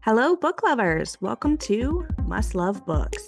Hello, book lovers. Welcome to Must Love Books.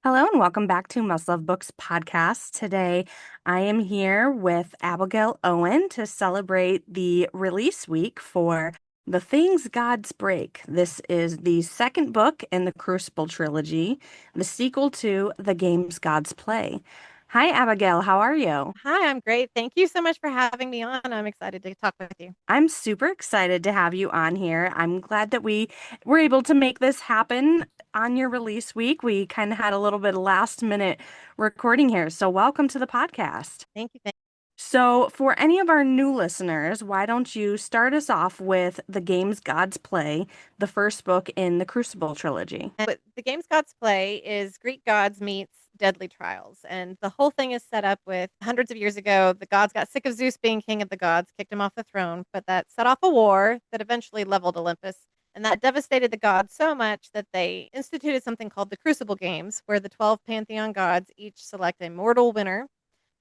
Hello, and welcome back to Must Love Books podcast. Today, I am here with Abigail Owen to celebrate the release week for The Things Gods Break. This is the second book in the Crucible trilogy, the sequel to The Games Gods Play. Hi, Abigail. How are you? Hi, I'm great. Thank you so much for having me on. I'm excited to talk with you. I'm super excited to have you on here. I'm glad that we were able to make this happen on your release week. We kind of had a little bit of last minute recording here. So, welcome to the podcast. Thank you. So, for any of our new listeners, why don't you start us off with The Games Gods Play, the first book in the Crucible trilogy? But the games gods play is Greek gods meets deadly trials. And the whole thing is set up with hundreds of years ago. The gods got sick of Zeus being king of the gods, kicked him off the throne, but that set off a war that eventually leveled Olympus. And that devastated the gods so much that they instituted something called the Crucible Games, where the 12 pantheon gods each select a mortal winner,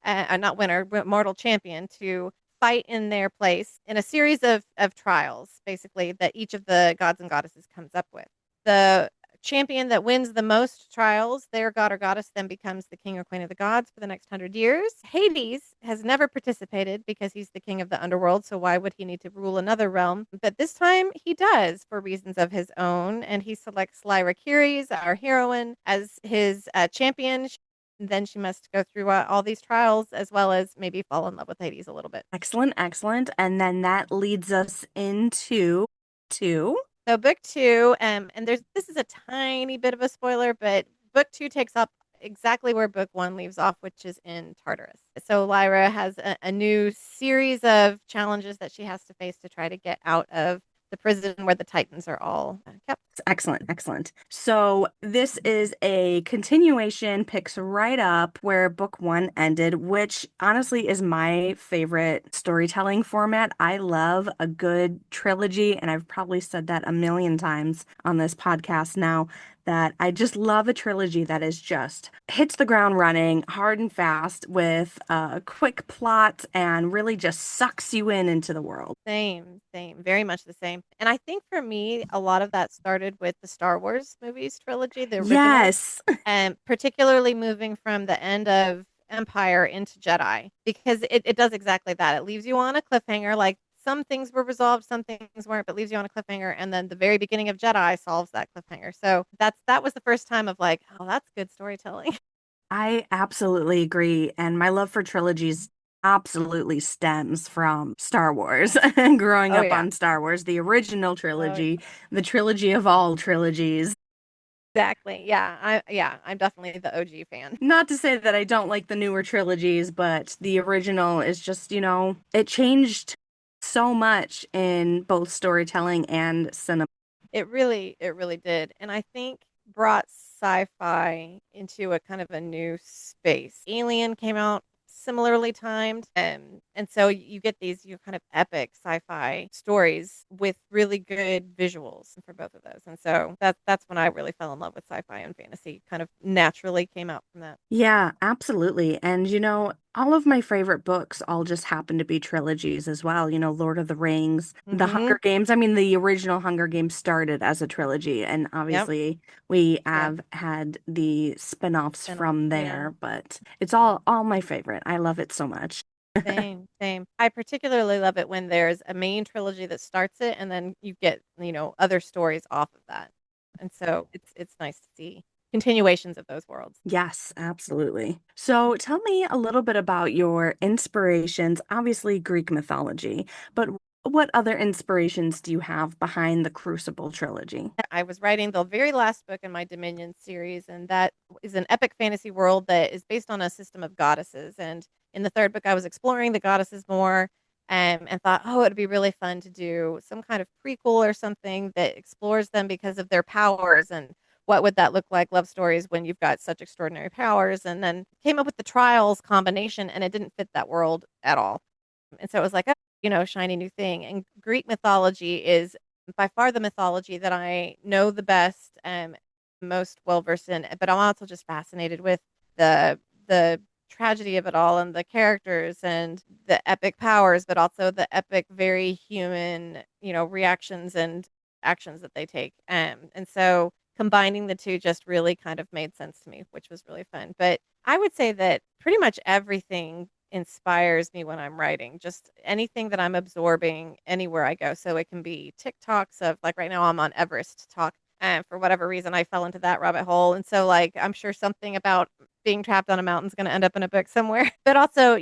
not winner, but mortal champion to fight in their place in a series of trials, basically, that each of the gods and goddesses comes up with. The champion that wins the most trials, their god or goddess then becomes the king or queen of the gods for the next 100 years. Hades has never participated because he's the king of the underworld, so why would he need to rule another realm? But this time he does for reasons of his own, and he selects Lyra Keres, our heroine, as his champion. Then she must go through all these trials as well as maybe fall in love with Hades a little bit. Excellent, excellent. And then that leads us into two. So book two, and this is a tiny bit of a spoiler, but book two takes up exactly where book one leaves off, which is in Tartarus. So Lyra has a new series of challenges that she has to face to try to get out of the prison where the Titans are all kept. Excellent, excellent. So this is a continuation, picks right up where book one ended, which honestly is my favorite storytelling format. I love a good trilogy, and I've probably said that a million times on this podcast now, that I just love a trilogy that is just hits the ground running, hard and fast, with a quick plot and really just sucks you in into the world. Same, very much the same. And I think for me, a lot of that started with the Star Wars movies trilogy, the originals, Yes. and particularly moving from the end of Empire into Jedi, because it does exactly that. It leaves you on a cliffhanger, like some things were resolved, some things weren't, but leaves you on a cliffhanger. And then the very beginning of Jedi solves that cliffhanger. So that was the first time of like, oh, that's good storytelling. I absolutely agree. And my love for trilogies absolutely stems from Star Wars and growing Oh up yeah. on Star Wars, the original Oh trilogy, the trilogy of all trilogies. exactly. I'm definitely the OG fan. Not to say that I don't like the newer trilogies, but the original is just, it changed so much in both storytelling and cinema. It really did. And I think brought sci-fi into a kind of a new space. Alien came out similarly timed, and so you get these kind of epic sci-fi stories with really good visuals for both of those. And so that's when I really fell in love with sci-fi and fantasy. Kind of naturally came out from that. Yeah, absolutely. And all of my favorite books all just happen to be trilogies as well. Lord of the Rings, The Mm-hmm. Hunger Games. I mean, the original Hunger Games started as a trilogy, and Yep. obviously we Yeah. have had the spin-offs Spin-off. from Yeah. there, but it's all my favorite. I love it so much. Same. I particularly love it when there's a main trilogy that starts it and then you get, other stories off of that. And so it's nice to see continuations of those worlds. Yes, absolutely. So tell me a little bit about your inspirations, obviously Greek mythology, but what other inspirations do you have behind the Crucible trilogy? I was writing the very last book in my Dominion series, and that is an epic fantasy world that is based on a system of goddesses. And in the third book, I was exploring the goddesses more, and thought, oh, it'd be really fun to do some kind of prequel or something that explores them because of their powers and what would that look like, love stories when you've got such extraordinary powers. And then came up with the trials combination, and it didn't fit that world at all. And so it was like, oh, shiny new thing. And Greek mythology is by far the mythology that I know the best, most well versed in. But I'm also just fascinated with the tragedy of it all and the characters and the epic powers, but also the epic, very human, reactions and actions that they take. And so combining the two just really kind of made sense to me, which was really fun. But I would say that pretty much everything inspires me when I'm writing, just anything that I'm absorbing anywhere I go. So it can be TikToks of, like, right now I'm on Everest talk. And for whatever reason, I fell into that rabbit hole. And so, like, I'm sure something about being trapped on a mountain is going to end up in a book somewhere. But also,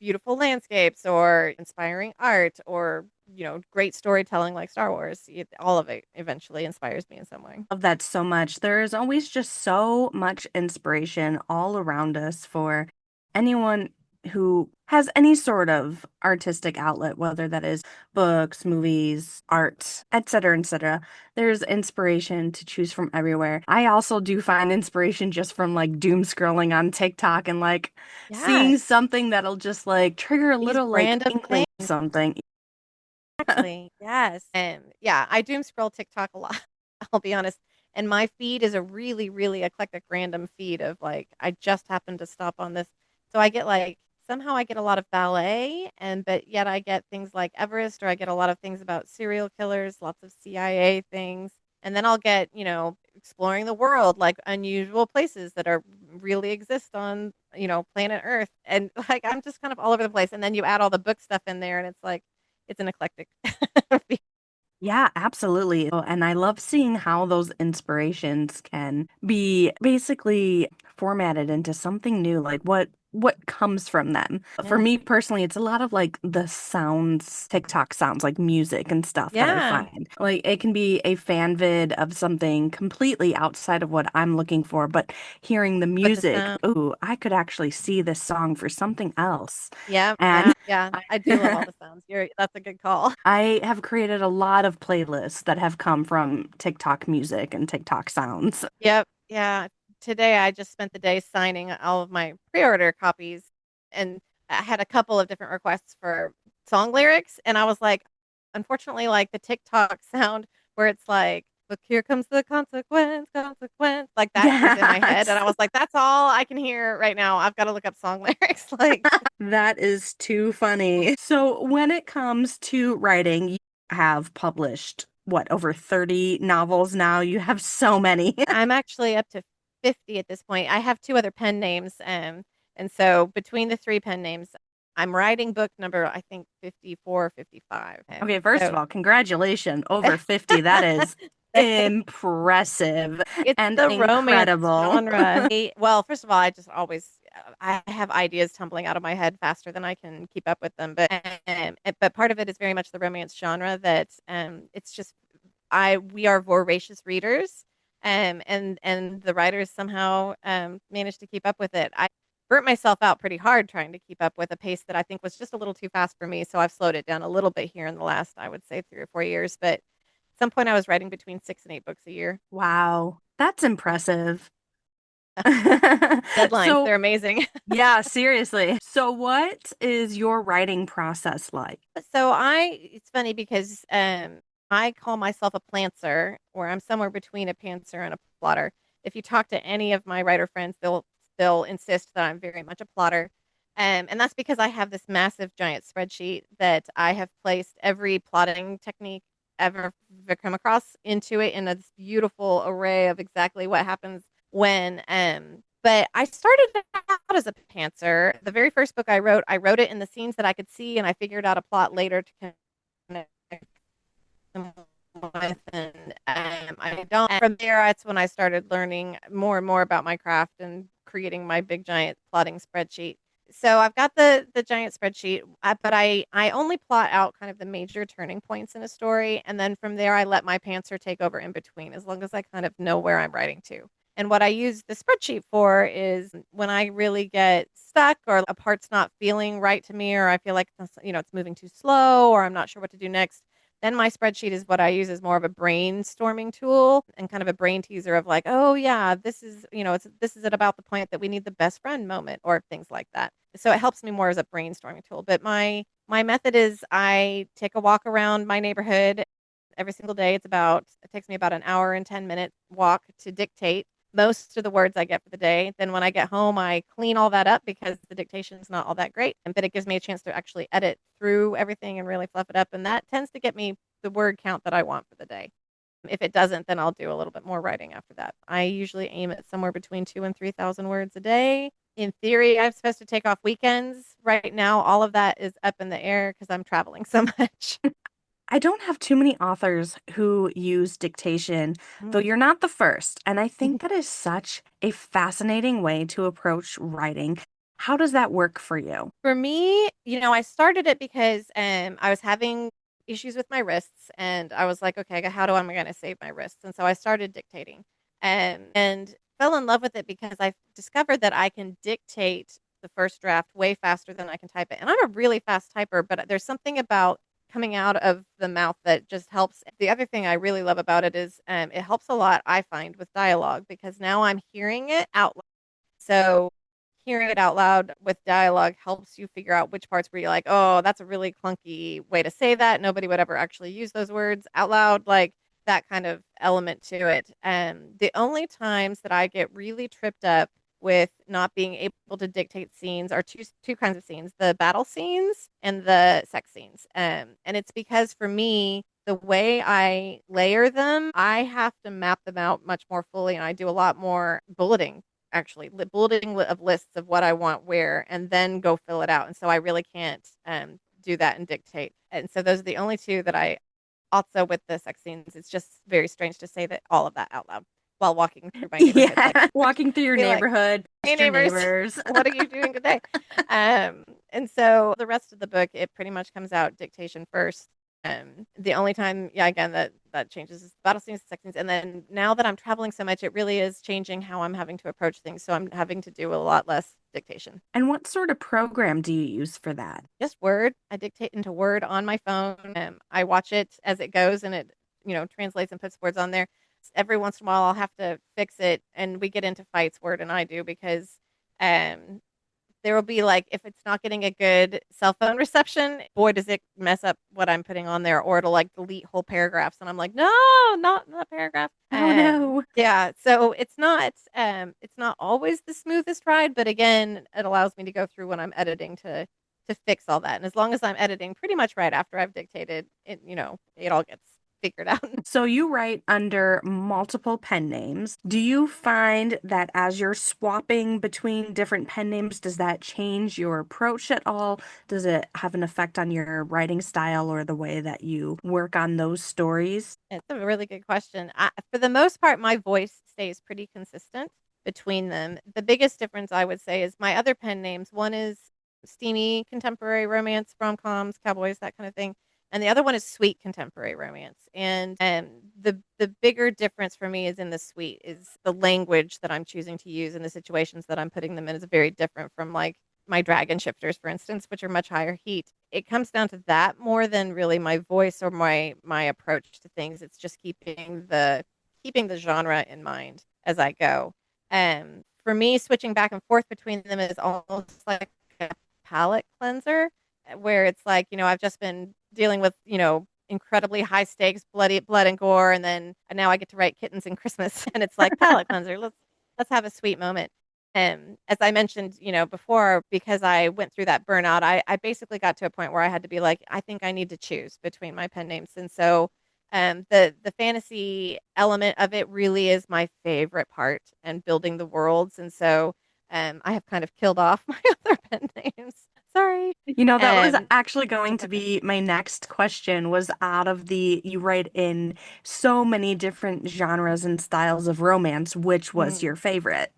beautiful landscapes or inspiring art or, great storytelling like Star Wars. All of it eventually inspires me in some way. Love that so much. There is always just so much inspiration all around us for anyone who has any sort of artistic outlet, whether that is books, movies, art, etc., etc. There's inspiration to choose from everywhere. I also do find inspiration just from like doom scrolling on TikTok and like seeing Yes. something that'll just like trigger a These little like random inkling of things. something. Exactly. Yes. And yeah, I doom scroll TikTok a lot. I'll be honest. And my feed is a really, really eclectic random feed of, like, I just happened to stop on this. So I get, like, somehow I get a lot of ballet, and but yet I get things like Everest, or I get a lot of things about serial killers, lots of CIA things. And then I'll get, exploring the world, like unusual places that are really exist on, planet Earth. And like I'm just kind of all over the place. And then you add all the book stuff in there and it's like it's an eclectic. Yeah, absolutely. And I love seeing how those inspirations can be basically formatted into something new, like what comes from them. For Yeah. me personally, it's a lot of like the sounds, TikTok sounds, like music and stuff that I Yeah. find. Like it can be a fan vid of something completely outside of what I'm looking for, but hearing the But the music, sound. ooh, I could actually see this song for something else. Yeah. And Yeah. Yeah. I do love all the sounds. That's a good call. I have created a lot of playlists that have come from TikTok music and TikTok sounds. Yep. Yeah. Today I just spent the day signing all of my pre-order copies, and I had a couple of different requests for song lyrics, and I was like, unfortunately, like the TikTok sound where it's like, look, here comes the consequence, consequence, like that is in my head. And Yes, I was like, that's all I can hear right now. I've got to look up song lyrics. Like, that is too funny. So, when it comes to writing, you have published what, over 30 novels now? You have so many. I'm actually up to 50 at this point. I have two other pen names, and so between the three pen names, I'm writing book number, I think, 54 or 55. Okay, first of So all, congratulations. Over 50. That is impressive it's and the romance incredible. genre. Well, first of all, I just always I have ideas tumbling out of my head faster than I can keep up with them. But part of it is very much the romance genre that it's just I we are voracious readers, and the writers somehow managed to keep up with it. I burnt myself out pretty hard trying to keep up with a pace that I think was just a little too fast for me. So I've slowed it down a little bit here in the last, I would say, 3 or 4 years. But at some point, I was writing between 6 and 8 books a year. Wow, that's impressive. Deadlines, So, they're amazing. yeah, seriously. So, what is your writing process like? It's funny because I call myself a plantser, or I'm somewhere between a pantser and a plotter. If you talk to any of my writer friends, they'll insist that I'm very much a plotter. And that's because I have this massive giant spreadsheet that I have placed every plotting technique ever come across into it in this beautiful array of exactly what happens when. But I started out as a pantser. The very first book I wrote it in the scenes that I could see, and I figured out a plot later to connect them with. And I don't. And from there, that's when I started learning more and more about my craft and creating my big giant plotting spreadsheet. So I've got the giant spreadsheet, but I only plot out kind of the major turning points in a story, and then from there I let my pantser take over in between, as long as I kind of know where I'm writing to. And what I use the spreadsheet for is when I really get stuck or a part's not feeling right to me, or I feel like it's moving too slow, or I'm not sure what to do next. Then my spreadsheet is what I use as more of a brainstorming tool and kind of a brain teaser of, like, oh yeah, this is at about the point that we need the best friend moment or things like that. So it helps me more as a brainstorming tool. But my method is I take a walk around my neighborhood every single day. It takes me about an hour and 10 minute walk to dictate most of the words I get for the day. Then when I get home, I clean all that up because the dictation is not all that great. But it gives me a chance to actually edit through everything and really fluff it up. And that tends to get me the word count that I want for the day. If it doesn't, then I'll do a little bit more writing after that. I usually aim at somewhere between 2,000 and 3,000 words a day. In theory, I'm supposed to take off weekends. Right now, all of that is up in the air because I'm traveling so much. I don't have too many authors who use dictation, though Mm. you're not the first. And I think that is such a fascinating way to approach writing. How does that work for you? For me, I started it because I was having issues with my wrists, and I was like, okay, how do I am going to save my wrists? And so I started dictating, and fell in love with it because I discovered that I can dictate the first draft way faster than I can type it. And I'm a really fast typer, but there's something about coming out of the mouth that just helps. The other thing I really love about it is it helps a lot, I find, with dialogue because now I'm hearing it out loud. So hearing it out loud with dialogue helps you figure out which parts where you're like, oh, that's a really clunky way to say that. Nobody would ever actually use those words out loud, like that kind of element to it. And the only times that I get really tripped up with not being able to dictate scenes are two kinds of scenes: the battle scenes and the sex scenes. And it's because for me, the way I layer them, I have to map them out much more fully, and I do a lot more bulleting, actually bulleting of lists of what I want where, and then go fill it out. And so I really can't do that and dictate. And so those are the only two that I also, with the sex scenes, it's just very strange to say that all of that out loud while walking through my neighborhood. Like, Yeah, walking through your be like, neighborhood, hey just your neighbors, neighbors. what are you doing today? And so the rest of the book, it pretty much comes out dictation first. The only time, yeah, again, that changes is the battle scenes, sex scenes, and then now that I'm traveling so much, it really is changing how I'm having to approach things. So I'm having to do a lot less dictation. And what sort of program do you use for that? Just Word. I dictate into Word on my phone. I watch it as it goes, and it translates and puts words on there. Every once in a while, I'll have to fix it, and we get into fights, Word and I do, because um, there will be like, if it's not getting a good cell phone reception, boy, does it mess up what I'm putting on there, or it'll like delete whole paragraphs, and I'm like, no, not that paragraph. Oh no. Yeah, so it's not always the smoothest ride, but again, it allows me to go through when I'm editing to fix all that. And as long as I'm editing pretty much right after I've dictated, it all gets figured out. So you write under multiple pen names. Do you find that as you're swapping between different pen names, does that change your approach at all? Does it have an effect on your writing style or the way that you work on those stories? It's a really good question. For the most part, my voice stays pretty consistent between them. The biggest difference I would say is my other pen names. One is steamy contemporary romance, rom-coms, cowboys, that kind of thing. And the other one is sweet contemporary romance. And the bigger difference for me is in the sweet, is the language that I'm choosing to use and the situations that I'm putting them in is very different from like my dragon shifters, for instance, which are much higher heat. It comes down to that more than really my voice or my approach to things. It's just keeping the genre in mind as I go. For me, switching back and forth between them is almost like a palate cleanser, where it's like, I've just been dealing with, incredibly high stakes, bloody blood and gore, and now I get to write kittens and Christmas, and it's like palate cleanser. Let's have a sweet moment. As I mentioned, before, because I went through that burnout, I basically got to a point where I had to be like, I think I need to choose between my pen names. And so the fantasy element of it really is my favorite part, and building the worlds. And so I have kind of killed off my other pen names. Sorry. That was actually going That's to okay. be my next question was out of you write in so many different genres and styles of romance, which was Mhm. your favorite?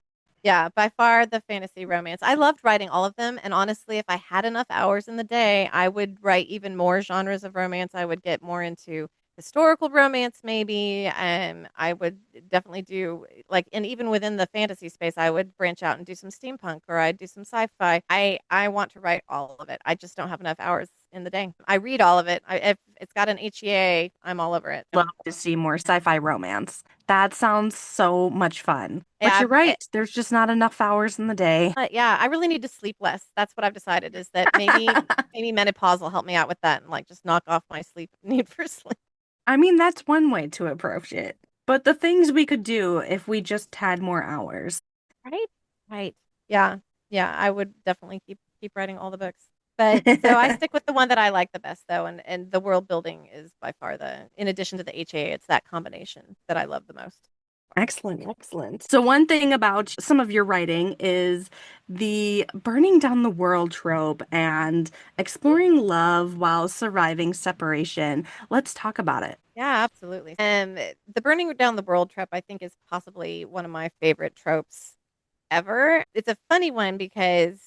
Yeah, by far the fantasy romance. I loved writing all of them. And honestly, if I had enough hours in the day, I would write even more genres of romance. I would get more into historical romance, maybe. I would definitely do like, and even within the fantasy space, I would branch out and do some steampunk, or I'd do some sci-fi. I want to write all of it. I just don't have enough hours in the day. I read all of it. If it's got an HEA, I'm all over it. Love to see more sci-fi romance. That sounds so much fun. But Yeah, you're right, there's just not enough hours in the day. yeah, I really need to sleep less. That's what I've decided, is that maybe menopause will help me out with that, and like just knock off my sleep need for sleep. I mean, that's one way to approach it. But the things we could do if we just had more hours. Right? Right. Yeah. Yeah, I would definitely keep writing all the books. But so I stick with the one that I like the best though, and the world building is by far the in addition to the HA, it's that combination that I love the most. Excellent, excellent. So, one thing about some of your writing is the burning down the world trope and exploring love while surviving separation. Let's talk about it. Yeah, absolutely. The burning down the world trope I think is possibly one of my favorite tropes ever. It's a funny one because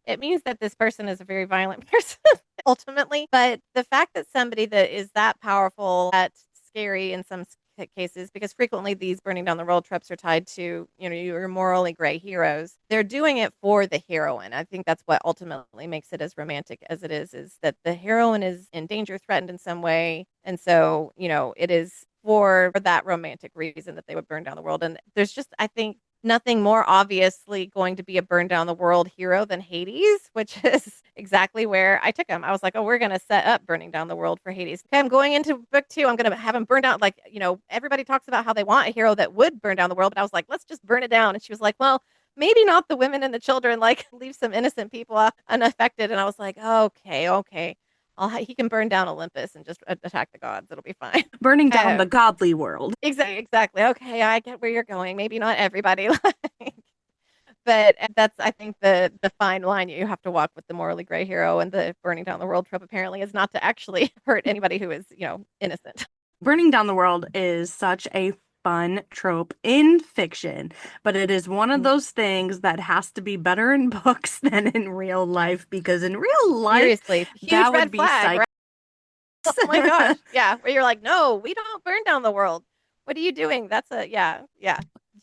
it means that this person is a very violent person ultimately. But the fact that somebody that is that powerful, that scary in some cases, because frequently these burning down the world tropes are tied to, your morally gray heroes. They're doing it for the heroine. I think that's what ultimately makes it as romantic as it is that the heroine is in danger, threatened in some way. And so, it is for that romantic reason that they would burn down the world. And there's just, I think, nothing more obviously going to be a burn down the world hero than Hades, which is exactly where I took him. I was like, oh, we're going to set up burning down the world for Hades. Okay, I'm going into book two. I'm going to have him burn down. Like, everybody talks about how they want a hero that would burn down the world, but I was like, let's just burn it down. And she was like, well, maybe not the women and the children, like leave some innocent people unaffected. And I was like, okay, okay. He can burn down Olympus and just attack the gods. It'll be fine. Burning down the Um, godly world. exactly. Okay, I get where you're going. Maybe not everybody, like, but that's I think the fine line you have to walk with the morally gray hero and the burning down the world trope apparently is not to actually hurt anybody who is innocent. Burning down the world is such a fun trope in fiction, but it is one of those things that has to be better in books than in real life because in real life, Seriously, huge that would red be flag, psych. right? Oh my gosh, yeah. Where you're like, no, we don't burn down the world. What are you doing? That's a yeah,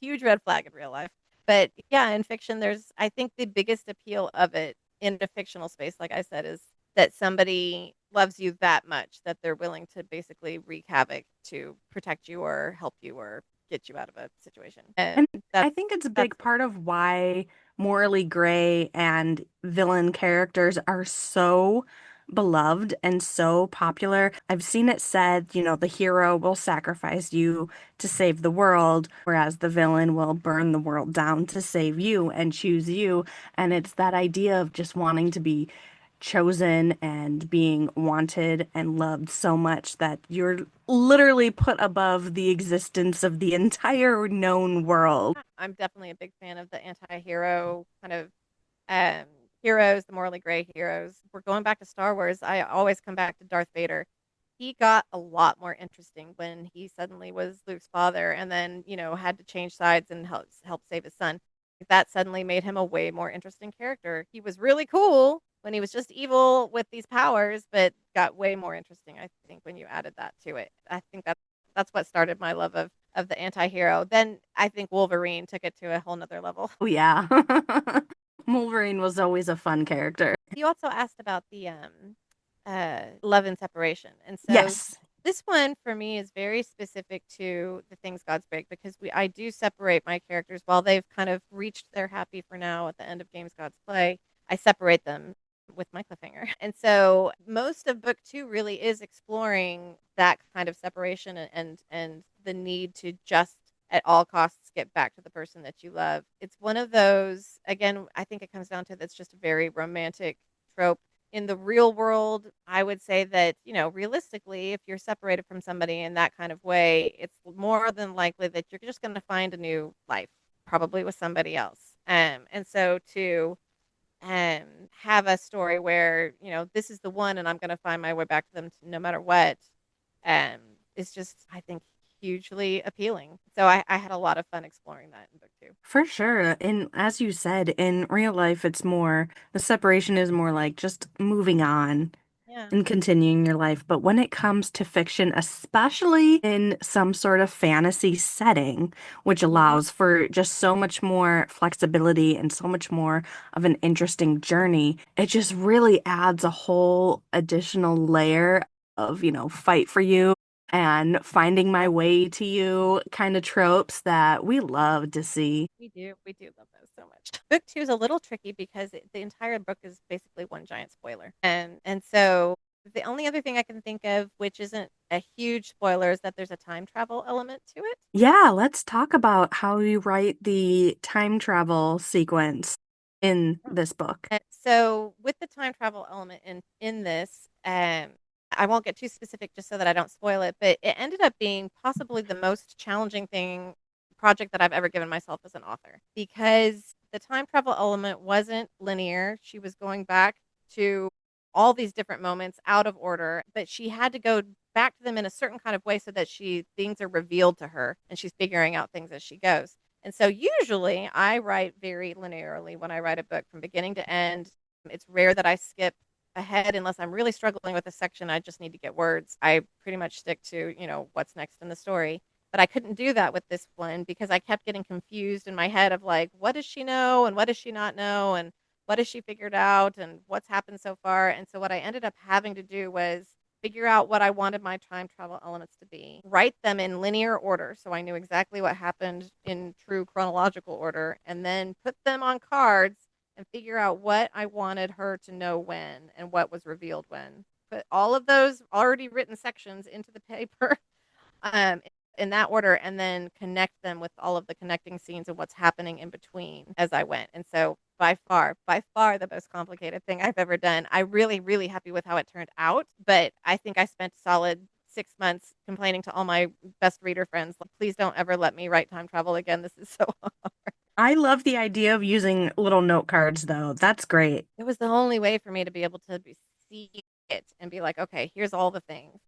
huge red flag in real life. But yeah, in fiction, there's I think the biggest appeal of it in a fictional space, like I said, is that somebody loves you that much that they're willing to basically wreak havoc to protect you or help you or get you out of a situation. And And I that's think it's a that's big part of why morally gray and villain characters are so beloved and so popular. I've seen it said, the hero will sacrifice you to save the world, whereas the villain will burn the world down to save you and choose you. And it's that idea of just wanting to be chosen and being wanted and loved so much that you're literally put above the existence of the entire known world. I'm definitely a big fan of the anti-hero kind of um, heroes, the morally gray heroes. We're going back to Star Wars. I always come back to Darth Vader. He got a lot more interesting when he suddenly was Luke's father and then, had to change sides and help save his son. That suddenly made him a way more interesting character. He was really cool when he was just evil with these powers, but got way more interesting, I think, when you added that to it. I think that's what started my love of the anti-hero. Then I think Wolverine took it to a whole nother level. Oh, yeah. Wolverine was always a fun character. You also asked about the love and separation. And so Yes. this one for me is very specific to the things God's break because I do separate my characters while they've kind of reached their happy for now at the end of Games God's Play. I separate them with my cliffhanger. And so most of book 2 really is exploring that kind of separation and the need to just at all costs get back to the person that you love. It's one of those, again, I think it comes down to that's just a very romantic trope. In the real world, I would say that, realistically, if you're separated from somebody in that kind of way, it's more than likely that you're just going to find a new life, probably with somebody else. And so to have a story where, this is the one and I'm going to find my way back to them no matter what, um, is just, I think, hugely appealing. So I had a lot of fun exploring that in book 2. For sure. And as you said, in real life, the separation is more like just moving on Yeah. and continuing your life. But when it comes to fiction, especially in some sort of fantasy setting, which Hmm. allows for just so much more flexibility and so much more of an interesting journey, it just really adds a whole additional layer of, fight for you and finding my Yep. way to you kind of tropes that we love to see. We do love those so much. Book 2 is a little tricky because the entire book is basically one giant spoiler. And so The only other thing I can think of, which isn't a huge spoiler, is that there's a time travel element to it. Yeah, let's talk about how you write the time travel sequence in this book. So with the time travel element in this, I won't get too specific just so that I don't spoil it, but it ended up being possibly the most challenging thing project that I've ever given myself as an author, because the time travel element wasn't linear. She was going back to all these different moments out of order, but she had to go back to them in a certain kind of way so that she things are revealed to her and she's figuring out things as she goes. And so usually I write very linearly when I write a book from beginning to end. It's rare that I skip ahead unless I'm really struggling with a section. I just need to get words. I pretty much stick to, what's next in the story. But I couldn't do that with this one because I kept getting confused in my head of like, what does she know and what does she not know and what has she figured out and what's happened so far. And so what I ended up having to do was figure out what I wanted my time travel elements to be, write them in linear order so I knew exactly what happened in true chronological order, and then put them on cards and figure out what I wanted her to know when and what was revealed when. Put all of those already written sections into the paper um, in that order, and then connect them with all of the connecting scenes and what's happening in between as I went. And so by far the most complicated thing I've ever done. I'm really, really happy with how it turned out, but I think I spent a solid 6 months complaining to all my best reader friends, like, please don't ever let me write time travel again. This is so hard. I love the idea of using little note cards, though. That's great. It was the only way for me to be able to see it and be like, okay, here's all the things.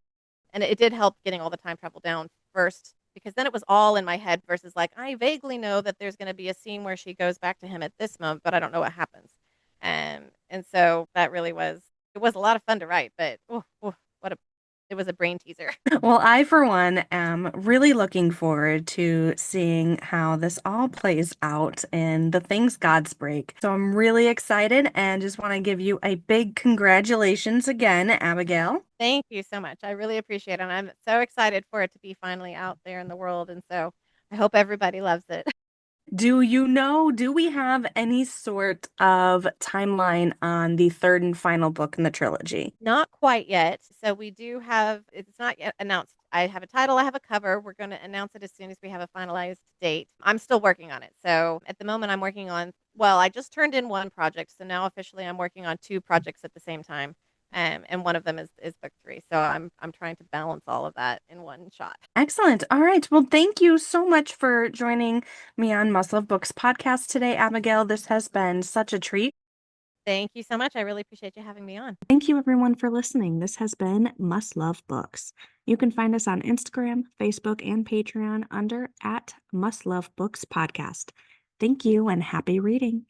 And it did help getting all the time travel down first because then it was all in my head versus like I vaguely know that there's going to be a scene where she goes back to him at this moment, but I don't know what happens. And so that really was it was a lot of fun to write, but what a it was a brain teaser. Well, I, for one, am really looking forward to seeing how this all plays out and the things gods break. So I'm really excited and just want to give you a big congratulations again, Abigail. Thank you so much. I really appreciate it. And I'm so excited for it to be finally out there in the world. And so I hope everybody loves it. Do we have any sort of timeline on the third and final book in the trilogy? Not quite yet. So we do have, it's not yet announced. I have a title, I have a cover. We're going to announce it as soon as we have a finalized date. I'm still working on it. So at the moment, I'm working on, well, I just turned in one project. So now officially I'm working on two projects at the same time. And one of them is book three. So I'm trying to balance all of that in one shot. Excellent. All right. Well, thank you so much for joining me on Must Love Books podcast today, Abigail. This has been such a treat. Thank you so much. I really appreciate you having me on. Thank you, everyone, for listening. This has been Must Love Books. You can find us on Instagram, Facebook, and Patreon under @Must Love Books Podcast. Thank you and happy reading.